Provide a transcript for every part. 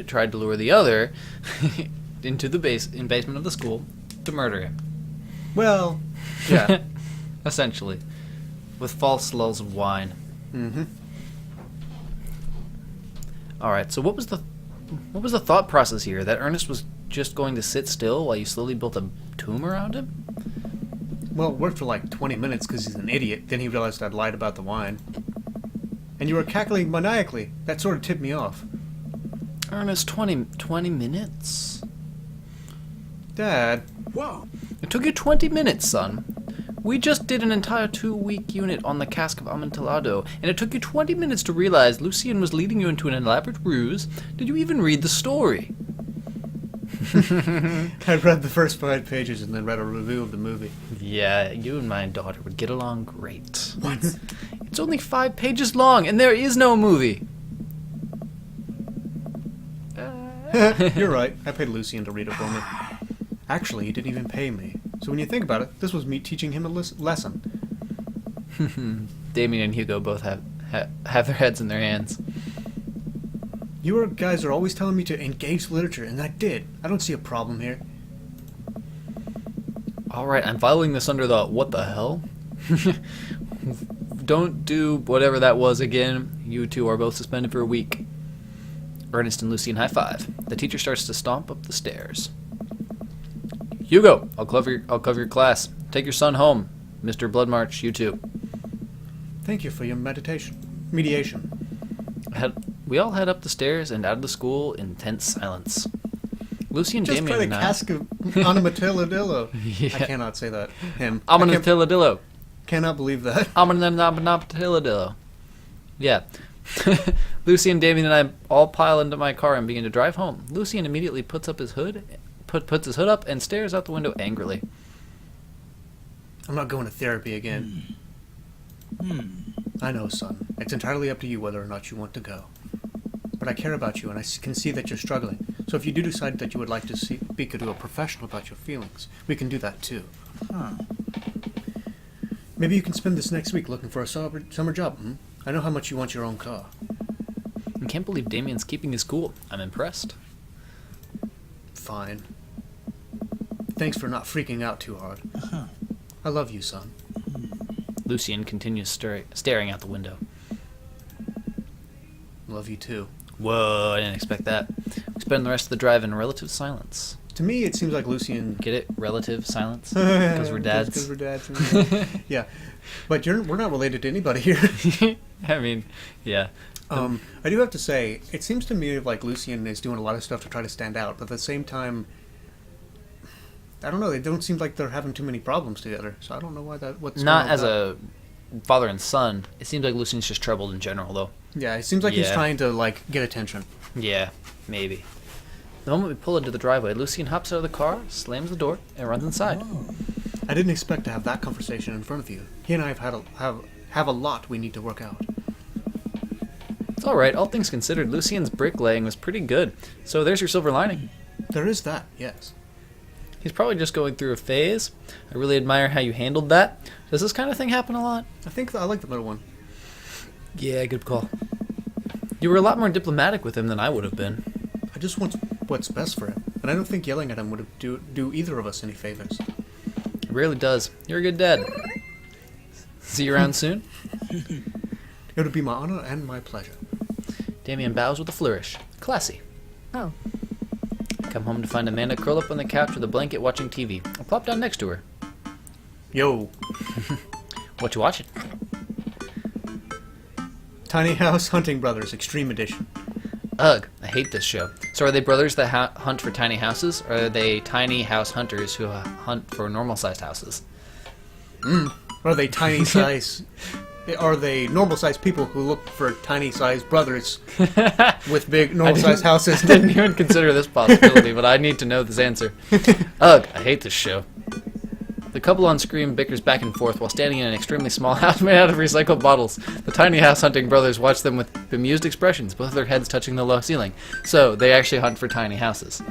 and tried to lure the other into the basement of the school to murder him. Well, yeah. Essentially. With false lulls of wine. Mm-hmm. Alright, so what was the thought process here? That Ernest was just going to sit still while you slowly built a tomb around him? Well, it worked for like 20 minutes because he's an idiot. Then he realized I'd lied about the wine. And you were cackling maniacally. That sort of tipped me off. Ernest, 20 minutes? Dad. Whoa. It took you 20 minutes, son. We just did an entire 2-week unit on the cask of Amontillado, and it took you 20 minutes to realize Lucien was leading you into an elaborate ruse. Did you even read the story? I read the first 5 pages and then read a review of the movie. Yeah, you and my daughter would get along great. What? It's only 5 pages long, and there is no movie. You're right. I paid Lucien to read it for me. Actually, he didn't even pay me. So when you think about it, this was me teaching him a lesson. Damien and Hugo both have their heads in their hands. You guys are always telling me to engage literature, and I did. I don't see a problem here. Alright, I'm filing this under the what the hell? Don't do whatever that was again. You two are both suspended for a week. Ernest and Lucien high five. The teacher starts to stomp up the stairs. Hugo, I'll cover your class. Take your son home. Mr. Bloodmarch, you too. Thank you for your mediation. We all head up the stairs and out of the school in tense silence. Lucien, Just Damien, try and the I... cask of Onomatillodillo. Yeah. I cannot say that. Him. Amontillado. Cannot believe that. Amontillado. Yeah. Lucien, Damien, and I all pile into my car and begin to drive home. Lucien immediately puts up his hood, puts his hood up, and stares out the window angrily. I'm not going to therapy again. I know, son. It's entirely up to you whether or not you want to go. But I care about you, and I can see that you're struggling. So if you do decide that you would like to speak to a professional about your feelings, we can do that too. Huh. Maybe you can spend this next week looking for a summer job. I know how much you want your own car. I can't believe Damien's keeping his cool. I'm impressed. Fine. Thanks for not freaking out too hard. Uh-huh. I love you, son. Lucien continues staring out the window. Love you too. Whoa, I didn't expect that. We spend the rest of the drive in relative silence. To me, it seems like Lucien... Get it? Relative silence? Because we're dads? Because we're dads. Yeah. But we're not related to anybody here. I mean, yeah. I do have to say, it seems to me like Lucien is doing a lot of stuff to try to stand out, but at the same time, I don't know, they don't seem like they're having too many problems together, so I don't know what's going Not on as with a father and son. It seems like Lucien's just troubled in general, though. Yeah, it seems like he's Yeah. trying to, like, get attention. Yeah, maybe. The moment we pull into the driveway, Lucien hops out of the car, slams the door, and runs inside. Oh. I didn't expect to have that conversation in front of you. He and I have a lot we need to work out. It's alright, all things considered, Lucien's bricklaying was pretty good. So there's your silver lining. There is that, yes. He's probably just going through a phase. I really admire how you handled that. Does this kind of thing happen a lot? I think I like the middle one. Yeah, good call. You were a lot more diplomatic with him than I would have been. I just want what's best for him, and I don't think yelling at him would do either of us any favors. It really does. You're a good dad. See you around soon? It would be my honor and my pleasure. Damien bows with a flourish. Classy. Oh. Come home to find Amanda curled up on the couch with a blanket watching TV. I plop down next to her. Yo. What you watching? Tiny House Hunting Brothers Extreme Edition. Ugh, I hate this show. So are they brothers that hunt for tiny houses, or are they tiny house hunters who hunt for normal-sized houses? Are they tiny size... Are they normal-sized people who look for tiny-sized brothers with big normal-sized houses? I didn't even consider this possibility, but I need to know this answer. Ugh, I hate this show. The couple on screen bickers back and forth while standing in an extremely small house made out of recycled bottles. The tiny house hunting brothers watch them with bemused expressions, both their heads touching the low ceiling. So, they actually hunt for tiny houses.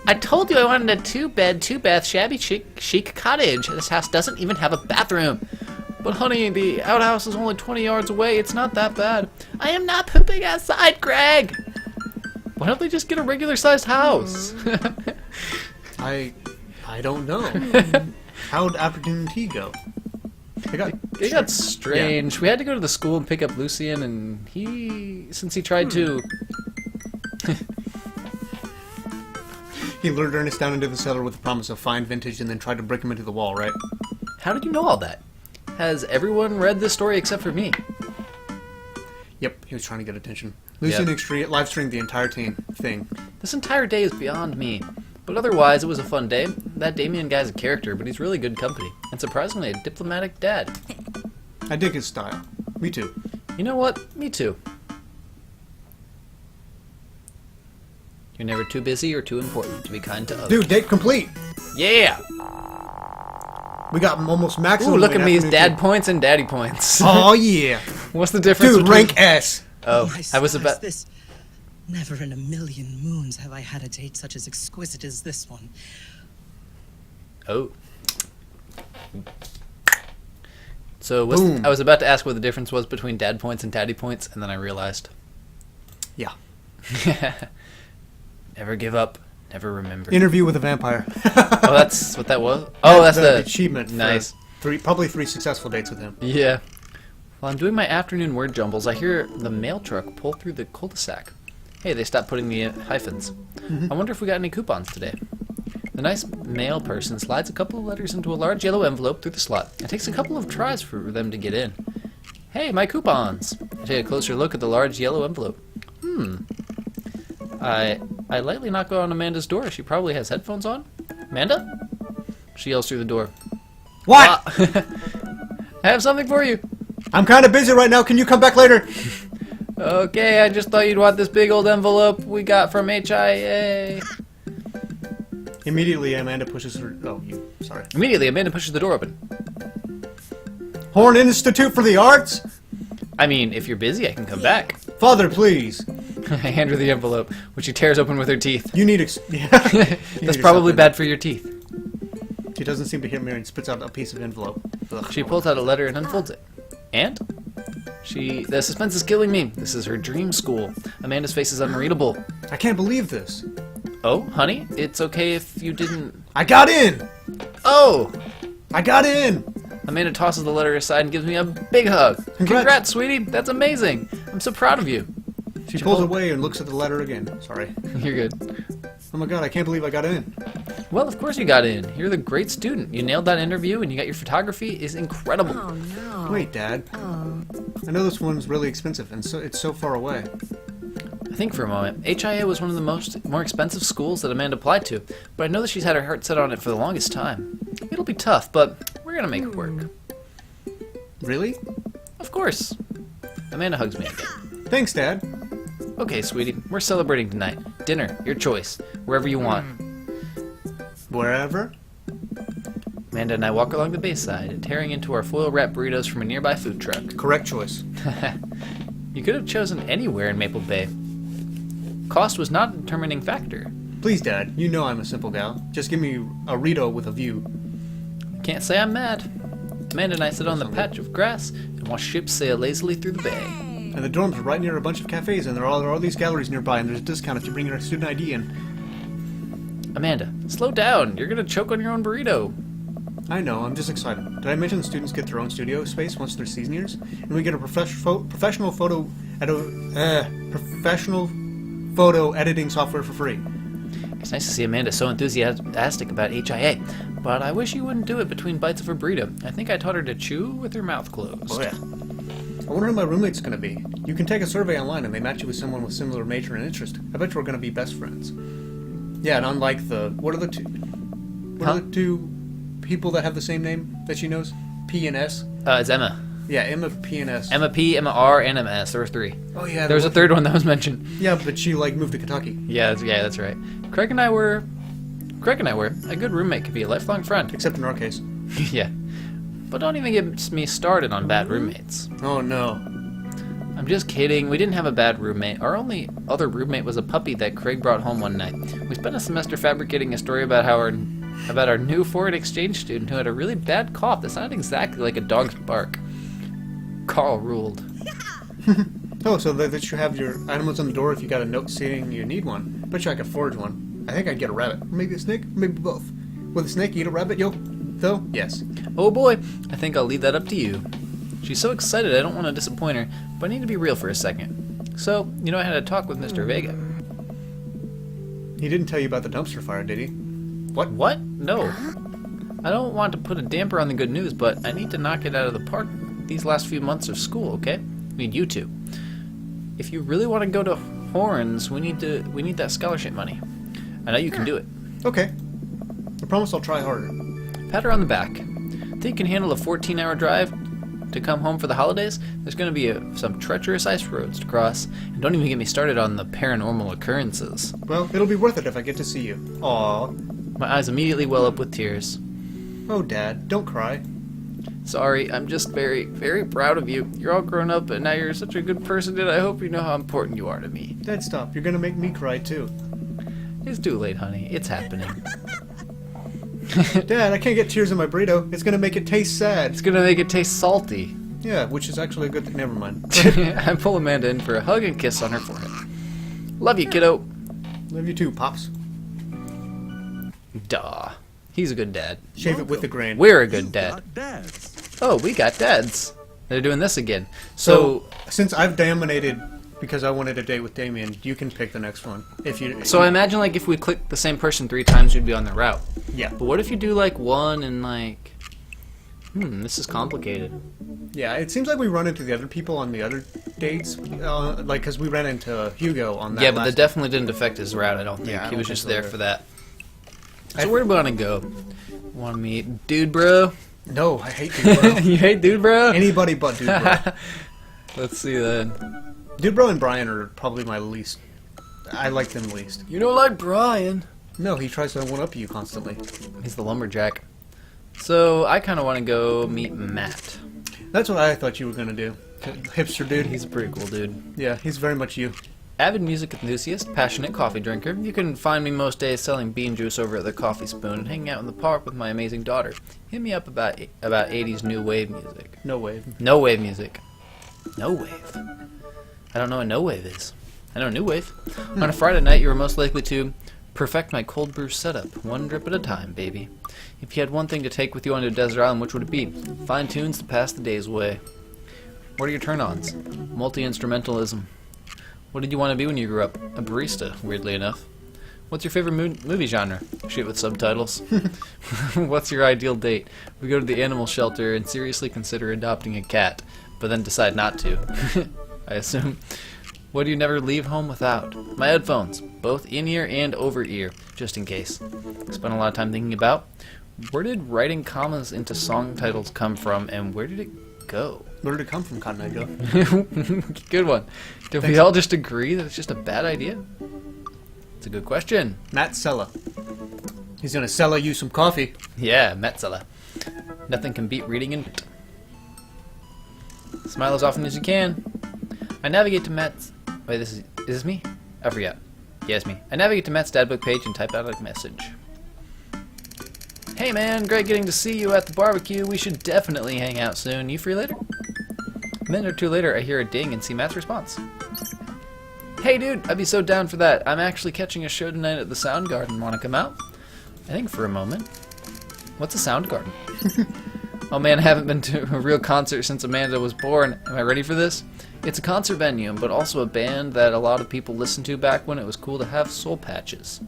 I told you I wanted a 2-bed, 2-bath, shabby chic cottage. This house doesn't even have a bathroom. But honey, the outhouse is only 20 yards away. It's not that bad. I am not pooping outside, Greg! Why don't they just get a regular-sized house? I don't know. How'd afternoon tea go? It got strange. Yeah. We had to go to the school and pick up Lucien, and since he tried to... He lured Ernest down into the cellar with the promise of fine vintage and then tried to break him into the wall, right? How did you know all that? Has everyone read this story except for me? Yep, he was trying to get attention. Lucien live streamed the entire thing. This entire day is beyond me. But otherwise, it was a fun day. That Damien guy's a character, but he's really good company. And surprisingly, a diplomatic dad. I dig his style. Me too. You know what? Me too. You're never too busy or too important to be kind to others. Dude, date complete! Yeah! We got almost maximum. Ooh, look at me, dad points and daddy points. Oh, yeah. What's the difference Dude, rank S. Oh, I was about... This. Never in a million moons have I had a date such as exquisite as this one. Oh. So I was about to ask what the difference was between dad points and daddy points, and then I realized. Yeah. Never give up, never remember. Interview with a vampire. Oh, that's what that was? Oh, that's the achievement. Nice. Probably 3 successful dates with him. Yeah. While I'm doing my afternoon word jumbles, I hear the mail truck pull through the cul-de-sac. Hey, they stopped putting the hyphens. I wonder if we got any coupons today. The nice mail person slides a couple of letters into a large yellow envelope through the slot. It takes a couple of tries for them to get in. Hey, my coupons! I take a closer look at the large yellow envelope. I lightly knock on Amanda's door. She probably has headphones on. Amanda? She yells through the door. What? I have something for you. I'm kind of busy right now. Can you come back later? Okay, I just thought you'd want this big old envelope we got from HIA. Immediately, Amanda pushes her... Oh, sorry. Immediately, Amanda pushes the door open. Horn Institute for the Arts? I mean, if you're busy, I can come back. Father, please. I hand her the envelope, which she tears open with her teeth. You need... That's probably bad for your teeth. She doesn't seem to hear me and spits out a piece of envelope. Ugh. She pulls out a letter and unfolds it. And? The suspense is killing me. This is her dream school. Amanda's face is unreadable. I can't believe this. Oh, honey, it's okay if you didn't... I got in! Oh! I got in! Amanda tosses the letter aside and gives me a big hug. Congrats, sweetie. That's amazing. I'm so proud of you. She pulls away and looks at the letter again. Sorry. You're good. Oh my god, I can't believe I got in. Well, of course you got in. You're the great student. You nailed that interview and you got your photography is incredible. Oh, no. Wait, Dad. Oh. I know this one's really expensive and it's so far away. Think for a moment. HIA was one of the more expensive schools that Amanda applied to, but I know that she's had her heart set on it for the longest time. It'll be tough, but we're gonna make it work. Really? Of course. Amanda hugs me again. Thanks, Dad. Okay, sweetie, we're celebrating tonight. Dinner, your choice, wherever you want. Wherever? Amanda and I walk along the bayside, tearing into our foil-wrapped burritos from a nearby food truck. Correct choice. You could have chosen anywhere in Maple Bay. Cost was not a determining factor. Please, Dad, you know I'm a simple gal. Just give me a Rito with a view. Can't say I'm mad. Amanda and I sit on the patch of grass and watch ships sail lazily through the bay. And the dorms are right near a bunch of cafes, and there are all these galleries nearby, and there's a discount if you bring your student ID in. Amanda, slow down. You're gonna choke on your own burrito. I know, I'm just excited. Did I mention the students get their own studio space once they're seniors? And we get a professional photo editing software for free. It's nice to see Amanda so enthusiastic about HIA, but I wish you wouldn't do it between bites of her burrito. I think I taught her to chew with her mouth closed. Oh yeah. I wonder who my roommate's gonna be. You can take a survey online and they match you with someone with similar major and interest. I bet you we're gonna be best friends. Yeah, and unlike what are the two people that have the same name that she knows? P and S? It's Emma. Yeah, Emma P and S. Emma P, Emma R, and Emma S. There were 3. Oh yeah. There was a third one that was mentioned. Yeah, but she moved to Kentucky. Yeah, that's right. Craig and I were a good roommate could be a lifelong friend. Except in our case. Yeah. But don't even get me started on bad roommates. Oh no. I'm just kidding. We didn't have a bad roommate. Our only other roommate was a puppy that Craig brought home one night. We spent a semester fabricating a story about our new foreign exchange student who had a really bad cough that sounded exactly like a dog's bark. Carl ruled. Oh, so that you have your animals on the door if you got a note saying you need one. Bet you I could forge one. I think I'd get a rabbit. Maybe a snake? Maybe both. Will the snake eat a rabbit, though? Yes. Oh boy, I think I'll leave that up to you. She's so excited I don't want to disappoint her, but I need to be real for a second. So, I had a talk with Mr. Vega. He didn't tell you about the dumpster fire, did he? What? What? No. I don't want to put a damper on the good news, but I need to knock it out of the park these last few months of school, okay? I mean, you two. If you really want to go to Horns, we need that scholarship money. I know you can do it. Okay. I promise I'll try harder. Pat her on the back. Think you can handle a 14-hour drive to come home for the holidays? There's going to be some treacherous ice roads to cross, and don't even get me started on the paranormal occurrences. Well, it'll be worth it if I get to see you. Aww. My eyes immediately well up with tears. Oh, Dad, don't cry. Sorry, I'm just very, very proud of you. You're all grown up, and now you're such a good person, and I hope you know how important you are to me. Dad, stop. You're gonna make me cry, too. It's too late, honey. It's happening. Dad, I can't get tears in my burrito. It's gonna make it taste sad. It's gonna make it taste salty. Yeah, which is actually a good thing. Never mind. I pull Amanda in for a hug and kiss on her forehead. Love you, kiddo. Love you too, Pops. Duh. He's a good dad. Shave it with the grain. We're a good dad. Oh, we got dads. They're doing this again. So since I've dominated because I wanted a date with Damien, you can pick the next one. So I imagine like if we click the same person 3 times, we'd be on the route. Yeah. But what if you do like one and like, this is complicated. Yeah, it seems like we run into the other people on the other dates, like because we ran into Hugo on that. Yeah, but last that definitely didn't affect his route. I don't think Yeah, I he was don't just think so there either. for that. So where do we want to go? Want to meet Dude Bro? No, I hate Dude Bro. You hate Dude Bro? Anybody but Dude Bro. Let's see then. Dude Bro and Brian are probably my least. I like them least. You don't like Brian. No, he tries to one-up you constantly. He's the lumberjack. So I kind of want to go meet Matt. That's what I thought you were gonna do. Hipster dude. He's a pretty cool dude. Yeah, he's very much you. Avid music enthusiast, passionate coffee drinker. You can find me most days selling bean juice over at the Coffee Spoon and hanging out in the park with my amazing daughter. Hit me up about 80s new wave music. No wave. No wave music. No wave. I don't know what no wave is. I know new wave. On a Friday night, you were most likely to perfect my cold brew setup, one drip at a time, baby. If you had one thing to take with you on a desert island, which would it be? Find tunes to pass the days away. What are your turn-ons? Multi-instrumentalism. What did you want to be when you grew up? A barista, weirdly enough. What's your favorite movie genre? Shit with subtitles. What's your ideal date? We go to the animal shelter and seriously consider adopting a cat, but then decide not to. I assume. What do you never leave home without? My headphones, both in-ear and over-ear, just in case. Spent a lot of time thinking about, where did writing commas into song titles come from, and where did it go? Where did it come from, Cotton Eye Joe? Good one. Did we all just agree that it's just a bad idea? It's a good question. Matt Sella. He's gonna sell you some coffee. Yeah, Metzela. Nothing can beat reading in print. Smile as often as you can. I navigate to Matt's... Wait, is this me? I forgot. Yeah, it's me. I navigate to Matt's dadbook page and type out a message. Hey man, great getting to see you at the barbecue. We should definitely hang out soon. You free later? A minute or two later, I hear a ding and see Matt's response. Hey dude, I'd be so down for that. I'm actually catching a show tonight at the Soundgarden. Wanna come out? I think for a moment. What's a Soundgarden? Oh man, I haven't been to a real concert since Amanda was born. Am I ready for this? It's a concert venue, but also a band that a lot of people listened to back when it was cool to have soul patches.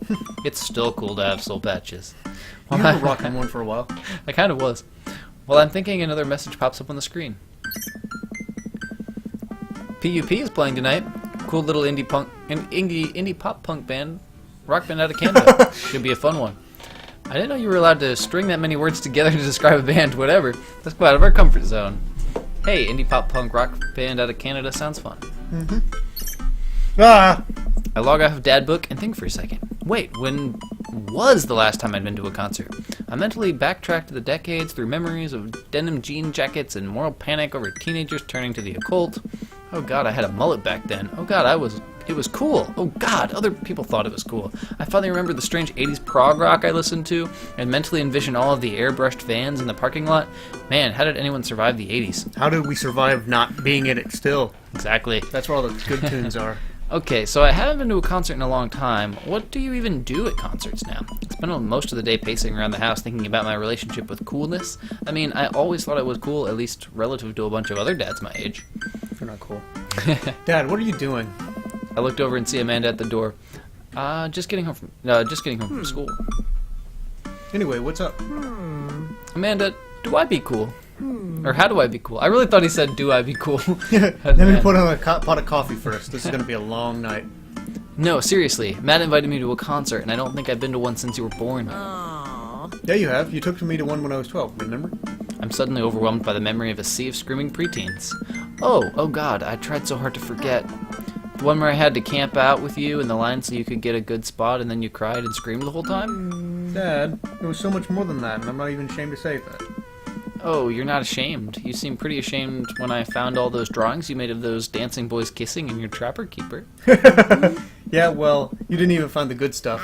It's still cool to have soul patches. You were rocking one for a while. I kind of was. Well, I'm thinking another message pops up on the screen. PUP is playing tonight. Cool little indie pop punk band, rock band out of Canada. Should be a fun one. I didn't know you were allowed to string that many words together to describe a band. Whatever. Let's go out of our comfort zone. Hey, indie pop punk rock band out of Canada sounds fun. Ah! I log off of Dadbook and think for a second. Wait, when was the last time I'd been to a concert? I mentally backtracked to the decades through memories of denim jean jackets and moral panic over teenagers turning to the occult. Oh god, I had a mullet back then. Oh god, I was It was cool. Oh god, other people thought it was cool. I finally remembered the strange 80s prog rock I listened to, and mentally envisioned all of the airbrushed vans in the parking lot. Man, how did anyone survive the 80s? How did we survive not being in it still? Exactly. That's where all the good tunes are. Okay, so I haven't been to a concert in a long time. What do you even do at concerts now? I spend most of the day pacing around the house thinking about my relationship with coolness. I mean, I always thought I was cool, at least relative to a bunch of other dads my age. You're not cool. Dad, what are you doing? I looked over and see Amanda at the door. Just getting home from school. Anyway, what's up? Amanda, do I be cool? Or how do I be cool? I really thought he said, do I be cool? Let me put on a pot of coffee first. This is going to be a long night. No, seriously. Matt invited me to a concert, and I don't think I've been to one since you were born. Yeah, you have. You took me to one when I was 12, remember? I'm suddenly overwhelmed by the memory of a sea of screaming preteens. Oh god, I tried so hard to forget. The one where I had to camp out with you in the line so you could get a good spot, and then you cried and screamed the whole time? Dad, it was so much more than that, and I'm not even ashamed to say that. Oh, you're not ashamed. You seemed pretty ashamed when I found all those drawings you made of those dancing boys kissing in your Trapper Keeper. Yeah, well, you didn't even find the good stuff.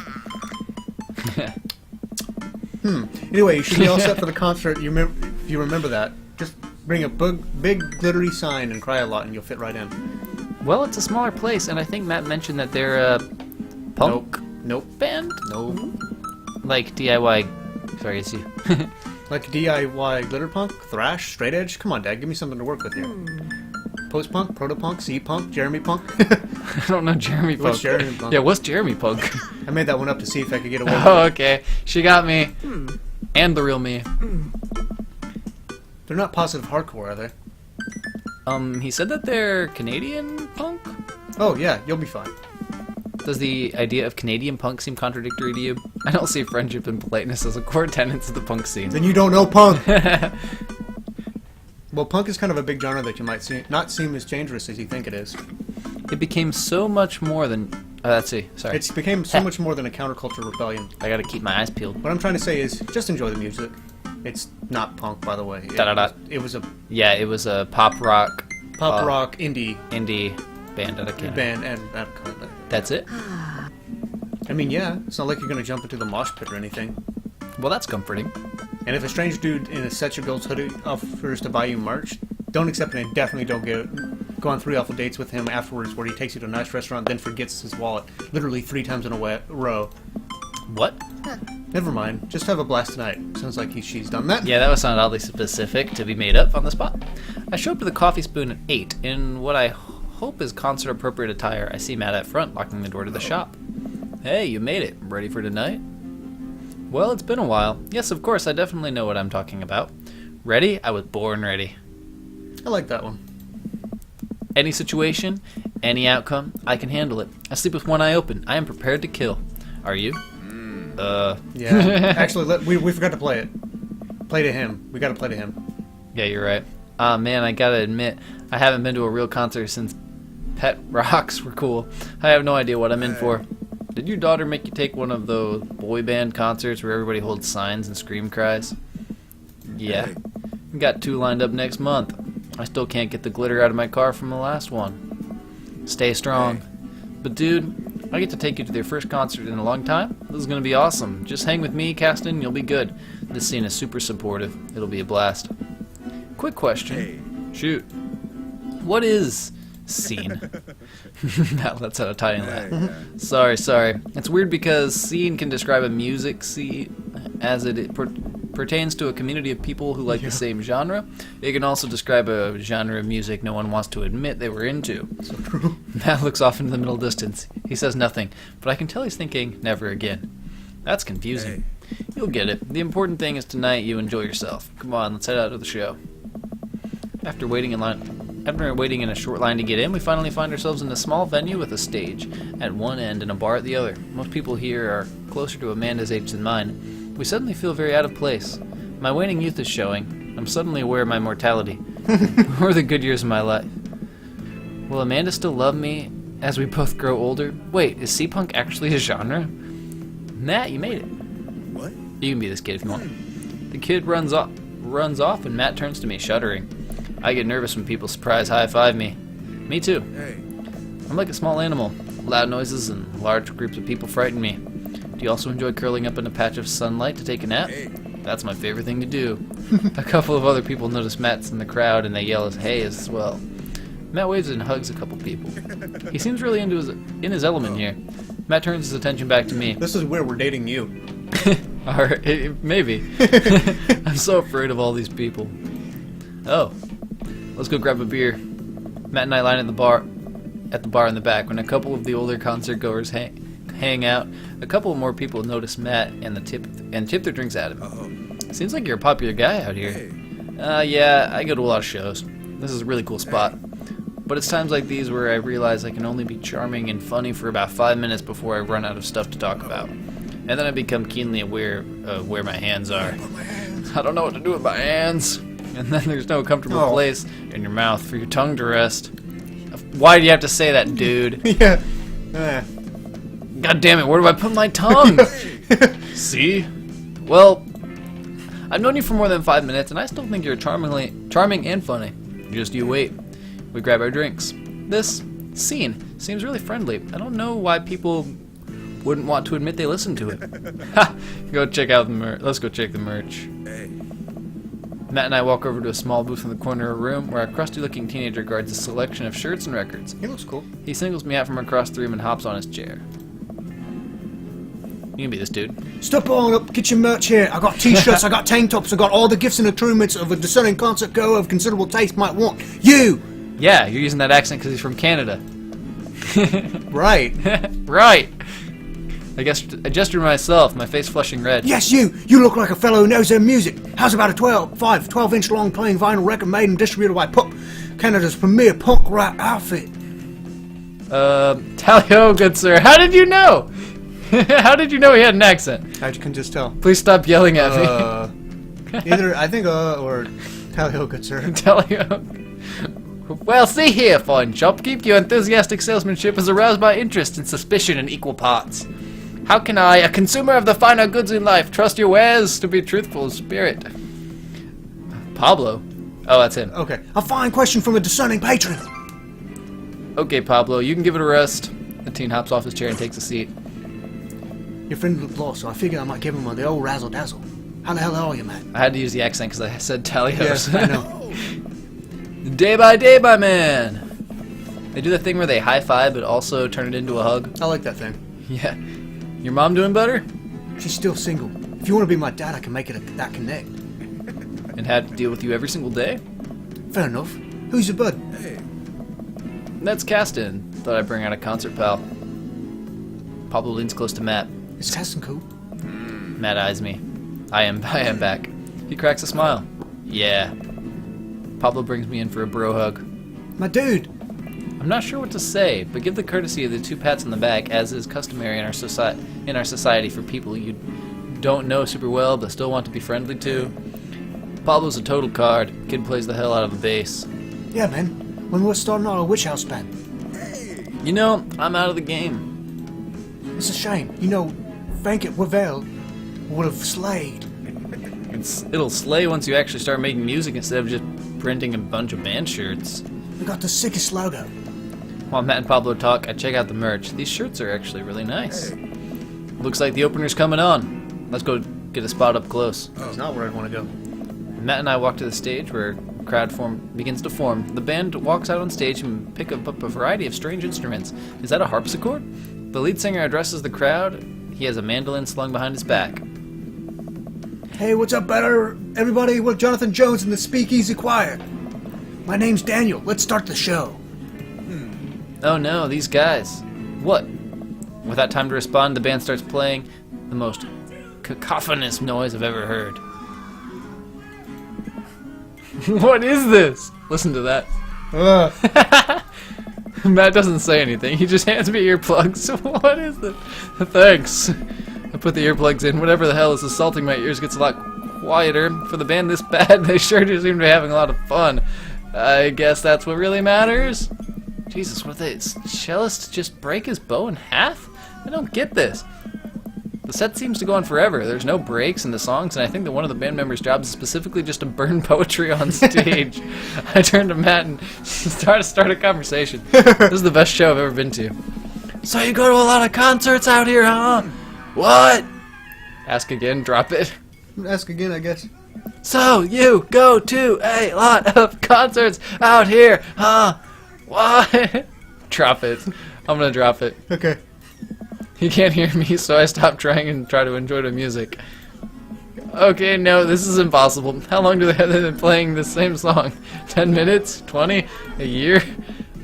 Anyway, you should be all set for the concert. If you remember that, just bring a big glittery sign and cry a lot, and you'll fit right in. Well, it's a smaller place, and I think Matt mentioned that they're a punk Nope. band? No. Like DIY... Sorry, it's you. Like DIY glitter punk, thrash, straight edge. Come on, Dad, give me something to work with here. Post punk, proto punk, C punk, Jeremy punk. I don't know Jeremy Punk. What's Jeremy Punk? Yeah, what's Jeremy Punk? I made that one up to see if I could get away with Oh, it. okay. She got me. And the real me. They're not positive hardcore, are they? He said that they're Canadian punk? Oh yeah, you'll be fine. Does the idea of Canadian punk seem contradictory to you? I don't see friendship and politeness as a core tenets of the punk scene. Then you don't know punk. Well, punk is kind of a big genre that you might not seem as dangerous as you think it is. It became so much more than... let's see, sorry. It's became so much more than a counterculture rebellion. I gotta keep my eyes peeled. What I'm trying to say is, just enjoy the music. It's not punk, by the way. Da-da-da. It was a Yeah, it was a pop rock... rock indie band out of Canada. band, and that kind of. That's it? I mean, yeah, it's not like you're gonna jump into the mosh pit or anything. Well, that's comforting. And if a strange dude in a Set Your Girls hoodie offers to buy you merch, don't accept it, and definitely don't go on 3 awful dates with him afterwards where he takes you to a nice restaurant, then forgets his wallet literally 3 times in a row. What? Never mind. Just have a blast tonight. Sounds like she's done that. Yeah, that was sound oddly specific to be made up on the spot. I show up to the Coffee Spoon at 8 in what I hope is concert-appropriate attire. I see Matt at front, locking the door to the shop. Hey, you made it. Ready for tonight? Well, it's been a while. Yes, of course, I definitely know what I'm talking about. Ready? I was born ready. I like that one. Any situation, any outcome, I can handle it. I sleep with one eye open. I am prepared to kill. Are you? Yeah. Actually, we forgot to play it. Play to him. We gotta play to him. Yeah, you're right. Man, I gotta admit, I haven't been to a real concert since Pet Rocks were cool. I have no idea what I'm in for. Did your daughter make you take one of those boy band concerts where everybody holds signs and scream cries? Yeah. Got 2 lined up next month. I still can't get the glitter out of my car from the last one. Stay strong. But dude, I get to take you to their first concert in a long time. This is gonna be awesome. Just hang with me, Caston, you'll be good. This scene is super supportive. It'll be a blast. Quick question. Shoot. What is scene? That's an Italian laugh. Sorry. It's weird because scene can describe a music scene as it pertains to a community of people who like the same genre. It can also describe a genre of music no one wants to admit they were into. So true. Matt looks off into the middle distance. He says nothing, but I can tell he's thinking, never again. That's confusing. You'll get it. The important thing is tonight you enjoy yourself. Come on, let's head out to the show. After waiting in a short line to get in, we finally find ourselves in a small venue with a stage at one end and a bar at the other. Most people here are closer to Amanda's age than mine. We suddenly feel very out of place. My waning youth is showing. I'm suddenly aware of my mortality. Or the good years of my life. Will Amanda still love me as we both grow older? Wait, is C-punk actually a genre? Matt, you made it. What? You can be this kid if you want. The kid runs off and Matt turns to me, shuddering. I get nervous when people surprise high-five me. Me too. Hey. I'm like a small animal. Loud noises and large groups of people frighten me. Do you also enjoy curling up in a patch of sunlight to take a nap? That's my favorite thing to do. A couple of other people notice Matt's in the crowd and they yell as hey as well. Matt waves and hugs a couple people. He seems really in his element here. Matt turns his attention back to me. This is where we're dating you. Alright, maybe. I'm so afraid of all these people. Oh, let's go grab a beer. Matt and I line at the bar in the back. When a couple of the older concert goers hang out, a couple more people notice Matt and tip their drinks at him. Seems like you're a popular guy out here. Yeah, I go to a lot of shows. This is a really cool spot. But it's times like these where I realize I can only be charming and funny for about 5 minutes before I run out of stuff to talk about. And then I become keenly aware of where my hands are. I don't know what to do with my hands. And then there's no comfortable place in your mouth for your tongue to rest. Why do you have to say that, dude? Yeah. God damn it, where do I put my tongue? See? Well, I've known you for more than 5 minutes, and I still think you're charming and funny. Just you wait. We grab our drinks. This scene seems really friendly. I don't know why people wouldn't want to admit they listened to it. Ha! Go check out the merch. Let's go check the merch. Matt and I walk over to a small booth in the corner of a room where a crusty-looking teenager guards a selection of shirts and records. He looks cool. He singles me out from across the room and hops on his chair. You can be this dude. Step on up, get your merch here. I got t-shirts, I got tank tops, I got all the gifts and accoutrements of a discerning concert goer of considerable taste might want. You! Yeah, you're using that accent because he's from Canada. Right. Right. I gestured myself, my face flushing red. Yes, you! You look like a fellow who knows their music. How's about a 12-inch long playing vinyl record made and distributed by Pup, Canada's premier punk rap outfit? Tally-ho, good sir. How did you know? How did you know he had an accent? As you can just tell. Please stop yelling at me. Either, I think, or tally-ho, good sir. Tally-ho. Well, see here, fine shopkeep. Your enthusiastic salesmanship is aroused by interest and suspicion in equal parts. How can I, a consumer of the finer goods in life, trust your wares to be truthful of spirit? Pablo? Oh, that's him. Okay. A fine question from a discerning patron. Okay, Pablo, you can give it a rest. The teen hops off his chair and takes a seat. Your friend looked lost, so I figured I might give him the old razzle-dazzle. How the hell are you, man? I had to use the accent because I said tally-hos. Yes, I know. Day by day, my man. They do the thing where they high-five but also turn it into a hug. I like that thing. Yeah. Your mom doing better? She's still single. If you want to be my dad, I can make it that connect. And had to deal with you every single day? Fair enough. Who's your bud? That's Caston. Thought I'd bring out a concert pal. Pablo leans close to Matt. Is Caston cool? Matt eyes me. I am back. He cracks a smile. Yeah. Pablo brings me in for a bro hug. My dude! I'm not sure what to say, but give the courtesy of the 2 pats on the back, as is customary in our society for people you don't know super well but still want to be friendly to. Pablo's a total card. Kid plays the hell out of the bass. Yeah, man. When we're starting our Witch House band. You know, I'm out of the game. It's a shame. You know, Frank at Wavell would have slayed. It'll slay once you actually start making music instead of just printing a bunch of band shirts. We got the sickest logo. While Matt and Pablo talk, I check out the merch. These shirts are actually really nice. Looks like the opener's coming on. Let's go get a spot up close. That's not where I'd want to go. Matt and I walk to the stage where a crowd begins to form. The band walks out on stage and pick up a variety of strange instruments. Is that a harpsichord? The lead singer addresses the crowd. He has a mandolin slung behind his back. Hey, what's up, everybody? We're Jonathan Jones and the Speakeasy Choir. My name's Daniel. Let's start the show. Oh no, these guys. What? Without time to respond, the band starts playing the most cacophonous noise I've ever heard. What is this? Listen to that. Matt doesn't say anything. He just hands me earplugs. What is this? Thanks. I put the earplugs in. Whatever the hell is assaulting my ears gets a lot quieter. For the band this bad, they sure do seem to be having a lot of fun. I guess that's what really matters. Jesus, what are they? Cellist just break his bow in half? I don't get this. The set seems to go on forever. There's no breaks in the songs, and I think that one of the band members' jobs is specifically just to burn poetry on stage. I turn to Matt and start a conversation. This is the best show I've ever been to. So you go to a lot of concerts out here, huh? What? Ask again, drop it. Ask again, I guess. So you go to a lot of concerts out here, huh? What? Drop it. I'm gonna drop it. Okay. You can't hear me, so I stop trying and try to enjoy the music. Okay, no, this is impossible. How long do they have been playing the same song? 10 minutes? 20? A year?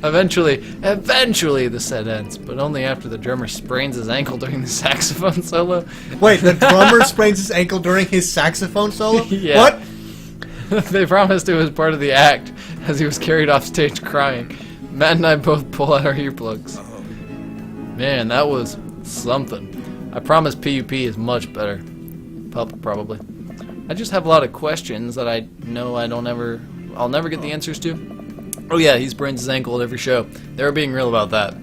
Eventually, the set ends, but only after the drummer sprains his ankle during the saxophone solo. Wait, the drummer sprains his ankle during his saxophone solo? Yeah. What? They promised it was part of the act, as he was carried off stage crying. Matt and I both pull out our earplugs. Man, that was something. I promise PUP is much better. Pup, probably. I just have a lot of questions that I know I'll never get the answers to. Oh yeah, he sprains his ankle at every show. They were being real about that.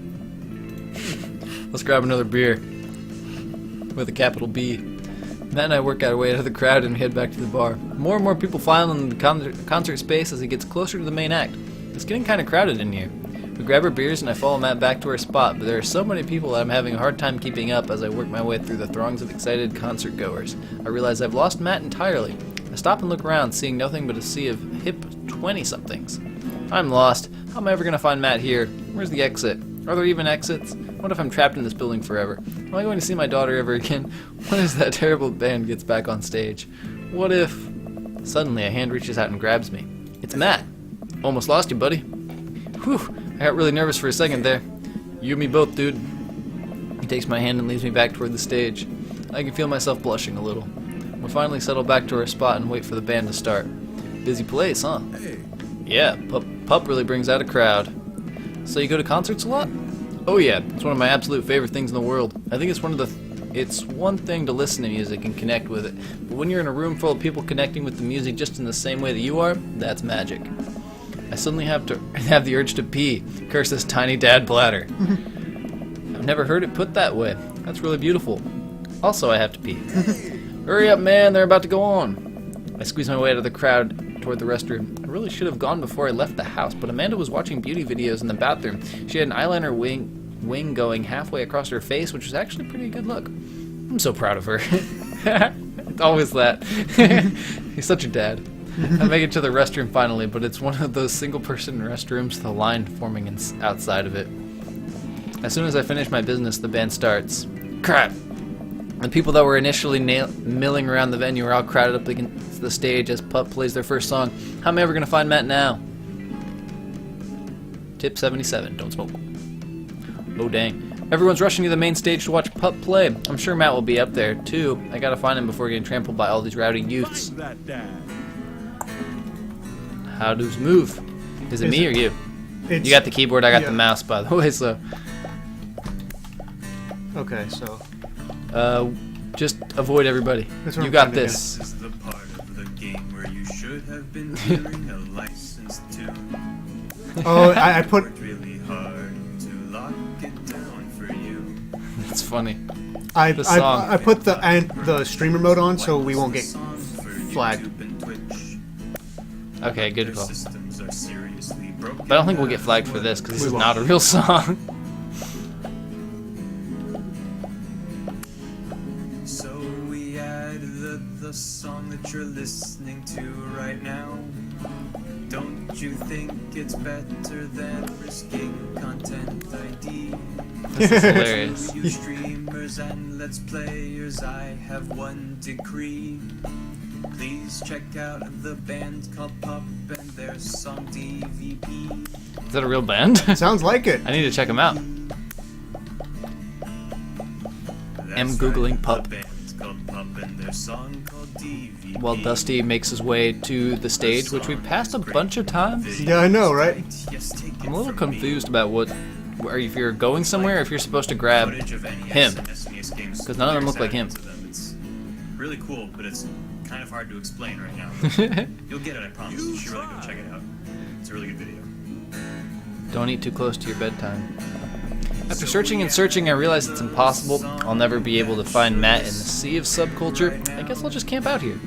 Let's grab another beer. With a capital B. Matt and I work our way out of the crowd and head back to the bar. More and more people file in the concert space as it gets closer to the main act. It's getting kind of crowded in here. We grab our beers and I follow Matt back to our spot, but there are so many people that I'm having a hard time keeping up as I work my way through the throngs of excited concert goers. I realize I've lost Matt entirely. I stop and look around, seeing nothing but a sea of hip 20-somethings. I'm lost. How am I ever going to find Matt here? Where's the exit? Are there even exits? What if I'm trapped in this building forever? Am I going to see my daughter ever again? What if that terrible band gets back on stage? What if... Suddenly a hand reaches out and grabs me. It's Matt. Almost lost you, buddy. Whew. I got really nervous for a second there. You and me both, dude. He takes my hand and leads me back toward the stage. I can feel myself blushing a little. We finally settle back to our spot and wait for the band to start. Busy place, huh? Hey. Yeah, Pup really brings out a crowd. So you go to concerts a lot? Oh yeah, it's one of my absolute favorite things in the world. I think it's one thing to listen to music and connect with it, but when you're in a room full of people connecting with the music just in the same way that you are, that's magic. I suddenly have the urge to pee. Curse this tiny dad bladder. I've never heard it put that way. That's really beautiful. Also, I have to pee. Hurry up, man, they're about to go on. I squeeze my way out of the crowd toward the restroom. I really should have gone before I left the house, but Amanda was watching beauty videos in the bathroom. She had an eyeliner wing going halfway across her face, which was actually a pretty good look. I'm so proud of her. It's always that. He's such a dad. I make it to the restroom finally, but it's one of those single-person restrooms with a line forming outside of it. As soon as I finish my business, the band starts. Crap! The people that were initially milling around the venue are all crowded up against the stage as Pup plays their first song. How am I ever going to find Matt now? Tip 77, don't smoke. Oh dang. Everyone's rushing to the main stage to watch Pup play. I'm sure Matt will be up there, too. I gotta find him before getting trampled by all these rowdy youths. How does move? Is it me or you? You got the keyboard, I got the mouse, by the way, so... Okay, so... just avoid everybody. You got this. This is the part of the game where you should have been hearing a licensed tune. Oh, I put... Worked really hard to lock it down for you. It's funny. I put song. the streamer mode on so we won't get flagged. Okay, good call. Systems are seriously broken. But I don't think we'll get flagged for this, because this is won't. not a real song. So we add the song that you're listening to right now. Don't you think it's better than risking content ID? This is hilarious. To you streamers and let's players, I have one decree. Please check out the band called Pup and their song DVP. Is that a real band? Sounds like it. I need to check them out. That's Googling right, Pup. The band's called Pup and their song called DVP. While Dusty makes his way to the stage, which we've passed a bunch of times. Yeah, I know, right? Yes, take it I'm a little from me. confused about if you're going somewhere, or if you're supposed to grab Footage of any him. SNES games 'Cause none of them look like lyrics him. added into them. It's really cool, but it's kind of hard to explain right now. You'll get it, I promise. You should really go check it out. It's a really good video. Don't eat too close to your bedtime. After searching and searching, I realized it's impossible. I'll never be able to find Matt in the sea of subculture. I guess I'll just camp out here.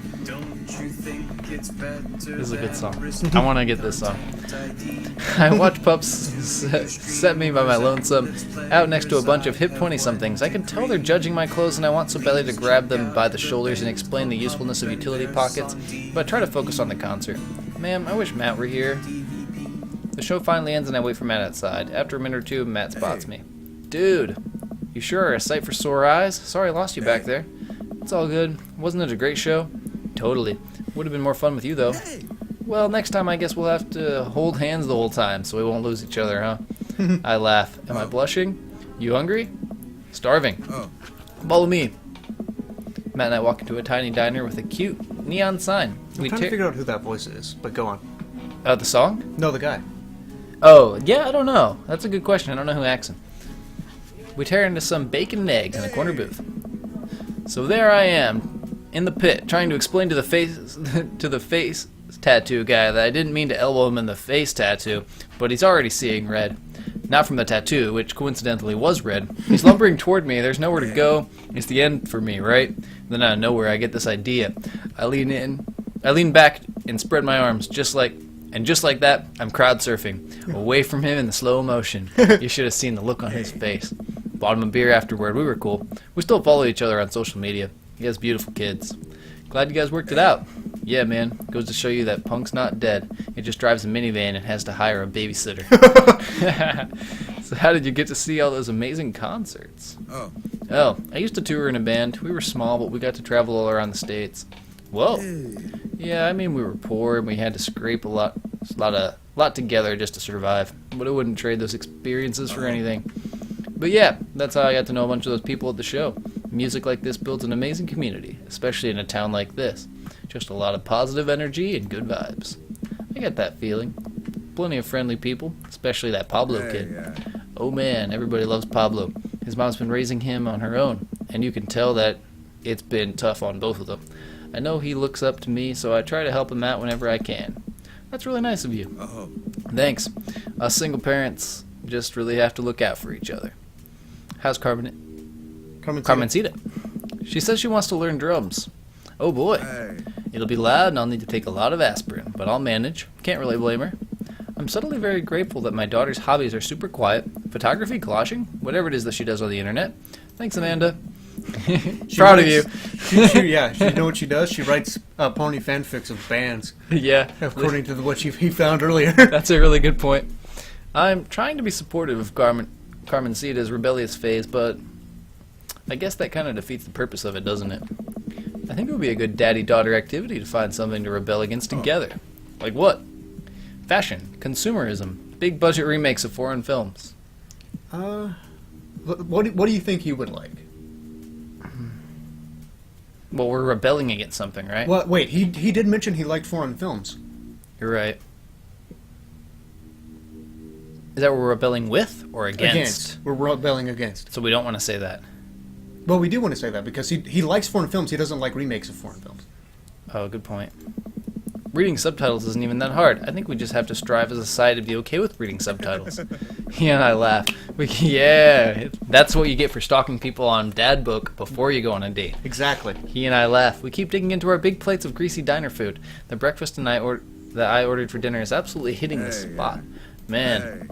This is a good song. I want to get this song. I watch pups set me by my lonesome out next to a bunch of hip 20-somethings. I can tell they're judging my clothes and I want so badly to grab them by the shoulders and explain the usefulness of utility pockets, but I try to focus on the concert. Man, I wish Matt were here. The show finally ends and I wait for Matt outside. After a minute or two, Matt spots me. Dude, you sure are a sight for sore eyes? Sorry I lost you back there. It's all good. Wasn't it a great show? Totally. Would have been more fun with you, though. Well, next time I guess we'll have to hold hands the whole time so we won't lose each other, huh? I laugh. Am I blushing? You hungry? Starving. Follow me. Matt and I walk into a tiny diner with a cute neon sign. I'm trying to figure out who that voice is, but go on. The song? No, the guy. Oh, yeah, I don't know. That's a good question. I don't know who acts him. We tear into some bacon and eggs in a corner booth. So there I am, in the pit, trying to explain to the face tattoo guy that I didn't mean to elbow him in the face tattoo, but he's already seeing red. Not from the tattoo, which coincidentally was red. He's lumbering toward me. There's nowhere to go. It's the end for me, right? Then out of nowhere, I get this idea. I lean back and spread my arms, just like that, I'm crowd surfing, away from him in the slow motion. You should have seen the look on his face. Bought him a beer afterward. We were cool. We still follow each other on social media. He has beautiful kids. Glad you guys worked it out. Yeah, man. Goes to show you that punk's not dead. It just drives a minivan and has to hire a babysitter. So how did you get to see all those amazing concerts? Oh, I used to tour in a band. We were small, but we got to travel all around the States. Whoa. Yeah, I mean, we were poor and we had to scrape a lot together just to survive. But I wouldn't trade those experiences for anything. But yeah, that's how I got to know a bunch of those people at the show. Music like this builds an amazing community, especially in a town like this. Just a lot of positive energy and good vibes. I get that feeling. Plenty of friendly people, especially that Pablo kid. Oh man, everybody loves Pablo. His mom's been raising him on her own, and you can tell that it's been tough on both of them. I know he looks up to me, so I try to help him out whenever I can. That's really nice of you. Thanks. Us single parents just really have to look out for each other. How's Carmencita? She says she wants to learn drums. Oh boy. It'll be loud and I'll need to take a lot of aspirin, but I'll manage. Can't really blame her. I'm suddenly very grateful that my daughter's hobbies are super quiet. Photography, collaging, whatever it is that she does on the internet. Thanks, Amanda. Proud of you. You know what she does? She writes pony fanfics of bands. Yeah. According to what he found earlier. That's a really good point. I'm trying to be supportive of Carmencita's rebellious phase, but I guess that kind of defeats the purpose of it, doesn't it? I think it would be a good daddy-daughter activity to find something to rebel against together. Like what? Fashion, consumerism, big-budget remakes of foreign films. What do you think he would like? Well, we're rebelling against something, right? Well, wait, he did mention he liked foreign films. You're right. Is that what we're rebelling with or against? We're rebelling against. So we don't want to say that. Well, we do want to say that because he likes foreign films. He doesn't like remakes of foreign films. Oh, good point. Reading subtitles isn't even that hard. I think we just have to strive as a society to be okay with reading subtitles. He and I laugh. That's what you get for stalking people on Dad Book before you go on a date. Exactly. He and I laugh. We keep digging into our big plates of greasy diner food. The breakfast that I ordered for dinner is absolutely hitting the spot. Man,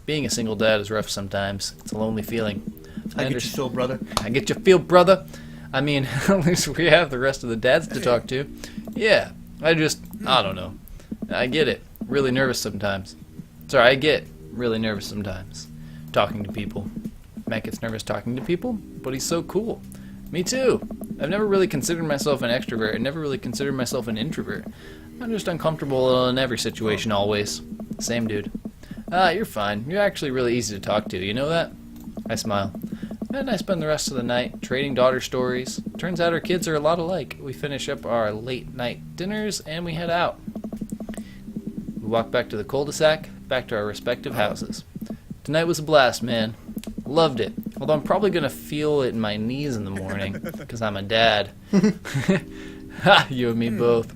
being a single dad is rough sometimes. It's a lonely feeling. I get you feel, brother. I get you feel, brother. I mean, at least we have the rest of the dads to talk to. Yeah, I don't know. I get it. Really nervous sometimes. Sorry, I get really nervous sometimes. Talking to people. Matt gets nervous talking to people, but he's so cool. Me too. I've never really considered myself an extrovert and never really considered myself an introvert. I'm just uncomfortable in every situation always. Same dude. You're fine. You're actually really easy to talk to. You know that? I smile. Matt and I spend the rest of the night trading daughter stories. Turns out our kids are a lot alike. We finish up our late night dinners and we head out. We walk back to the cul-de-sac, back to our respective houses. Tonight was a blast, man. Loved it. Although I'm probably going to feel it in my knees in the morning, because I'm a dad. Ha! You and me both.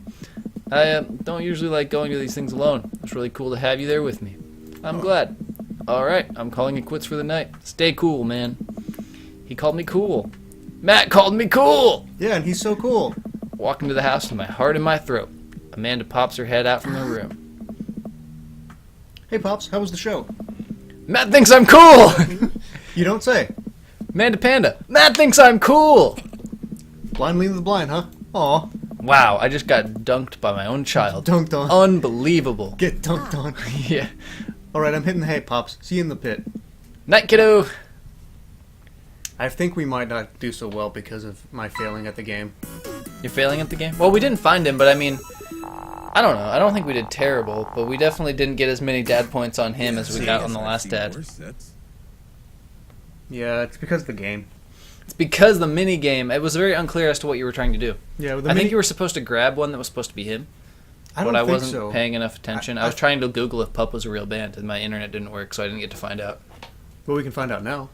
I don't usually like going to these things alone. It's really cool to have you there with me. I'm glad. Alright, I'm calling it quits for the night. Stay cool, man. He called me cool. Matt called me cool! Yeah, and he's so cool. Walk into the house with my heart in my throat. Amanda pops her head out from the room. Hey, Pops, how was the show? Matt thinks I'm cool! You don't say. Amanda Panda. Matt thinks I'm cool! Blind leading the blind, huh? Aw. Wow, I just got dunked by my own child. Dunked on. Unbelievable. Get dunked on. Yeah. Alright, I'm hitting the hay, Pops. See you in the pit. Night, kiddo! I think we might not do so well because of my failing at the game. You're failing at the game? Well, we didn't find him, but I mean, I don't know. I don't think we did terrible, but we definitely didn't get as many dad points on him as we got on the last dad. Yeah, it's because of the game. It's because the mini game, it was very unclear as to what you were trying to do. Yeah, with I think you were supposed to grab one that was supposed to be him, I don't but I think wasn't so. paying enough attention. I was trying to Google if Pup was a real band, and my internet didn't work, so I didn't get to find out. Well, we can find out now,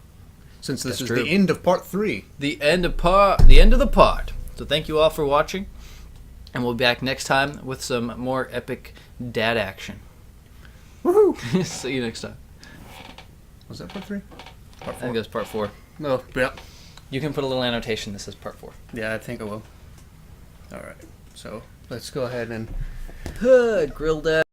since this That's is true. the end of part 3. The end of the part. So thank you all for watching, and we'll be back next time with some more epic dad action. Woohoo! See you next time. Was that part 3? Part I think that's part 4. No, yeah. You can put a little annotation that says part 4. Yeah, I think I will. Alright, so let's go ahead and... Grill dad.